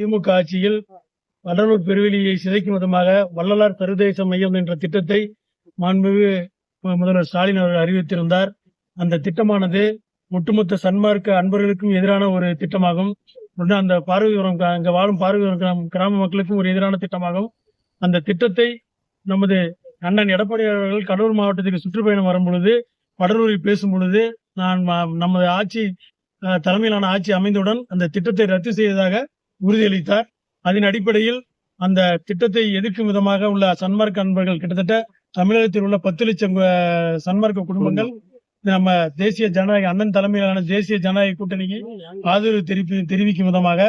திமுக ஆட்சியில் வடலூர் பெருவெளியை சிதைக்கும் விதமாக வள்ளலார் சர்வதேச மையம் என்ற திட்டத்தை மாண்புமிகு முதல்வர் ஸ்டாலின் அவர்கள் அறிவித்திருந்தார். அந்த திட்டமானது ஒட்டுமொத்த சன்மார்க்க அன்பர்களுக்கும் எதிரான ஒரு திட்டமாகும். அந்த பார்வையுறம் அங்க வாழும் பார்வையுறம் கிராம மக்களுக்கும் ஒரு எதிரான திட்டமாகும். அந்த திட்டத்தை நமது அண்ணன் எடப்பாடி அவர்கள் கடலூர் மாவட்டத்திற்கு சுற்றுப்பயணம் வரும் பொழுது வடலூரில் பேசும் பொழுது நான் நமது ஆட்சி தலைமையிலான ஆட்சி அமைந்தவுடன் அந்த திட்டத்தை ரத்து செய்வதாக உறுதியளித்தார். அதன் அடிப்படையில் அந்த திட்டத்தை எதிர்க்கும் விதமாக உள்ள சன்மார்க்க அன்பர்கள் கிட்டத்தட்ட தமிழகத்தில் உள்ள 10 லட்சம் சன்மார்க்க குடும்பங்கள் நம்ம தேசிய ஜனநாயக அண்ணன் தலைமையிலான தேசிய ஜனநாயக கூட்டணிக்கு ஆதரவு தெரிவிக்கும் விதமாக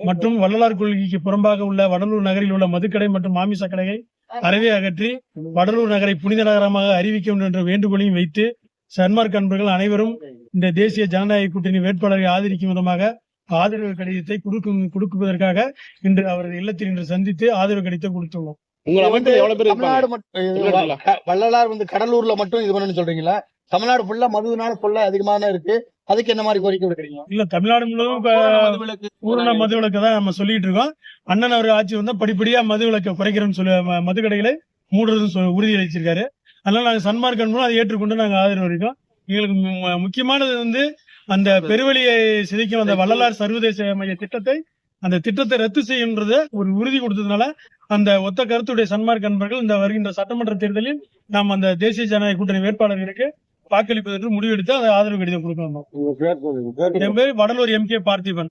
மற்றும் வள்ளலார் கொள்கைக்கு புறம்பாக உள்ள வடலூர் நகரில் உள்ள மதுக்கடை மற்றும் மாமிச கடையை அறவே அகற்றி வடலூர் நகரை புனித நகரமாக அறிவிக்க வேண்டும் என்ற வேண்டுகோளையும் வைத்து சன்மார்க்க அன்பர்கள் அனைவரும் இந்த தேசிய ஜனநாயக கூட்டணி வேட்பாளரை ஆதரிக்கும் விதமாக ஆதரவு கடிதத்தை கொடுப்பதற்காக இன்று அவரது இல்லத்தில் இன்று சந்தித்து ஆதரவு கடிதத்தை கொடுத்துள்ளோம். வள்ளலார் கடலூர்ல மட்டும் இது பண்ணு சொல்றீங்களா? தமிழ்நாடு ஃபுல்லா மதுவினால கொள்ள அதிகமான இருக்கு. அதுக்கு என்ன மாதிரி கோரிக்கை விடுக்கிறீங்க? இல்ல, தமிழ்நாடு முழுவதும் பூரண மது விலக்கு தான் நம்ம சொல்லிட்டு இருக்கோம். அண்ணன் அவர் ஆட்சி வந்தா படிப்படியா மது விலக்கை குறைக்கிறோம்னு சொல்லி மது கடைகளை மூடுறதுன்னு உறுதி அளிச்சிருக்காரு. அதனால நாங்க சன்மார்க்க அன்பர்களும் அதை ஏற்றுக்கொண்டு நாங்க ஆதரவு இருக்கோம். எங்களுக்கு முக்கியமானது அந்த பெருவெளியை சிதைக்கும் அந்த வள்ளலார் சர்வதேச மைய திட்டத்தை அந்த திட்டத்தை ரத்து செய்யும்ன்றத ஒரு உறுதி கொடுத்ததுனால அந்த ஒத்த கருத்துடைய சன்மார்க்க அன்பர்கள் இந்த வருகின்ற சட்டமன்ற தேர்தலில் நாம் அந்த தேசிய ஜனநாயக கூட்டணி வேட்பாளர்களுக்கு வாக்களிப்பதற்கு முடிவெடுத்து அதை ஆதரவு கடிதம் கொடுக்கணும். என் பேர் வடலூர் MK பார்த்திபன்.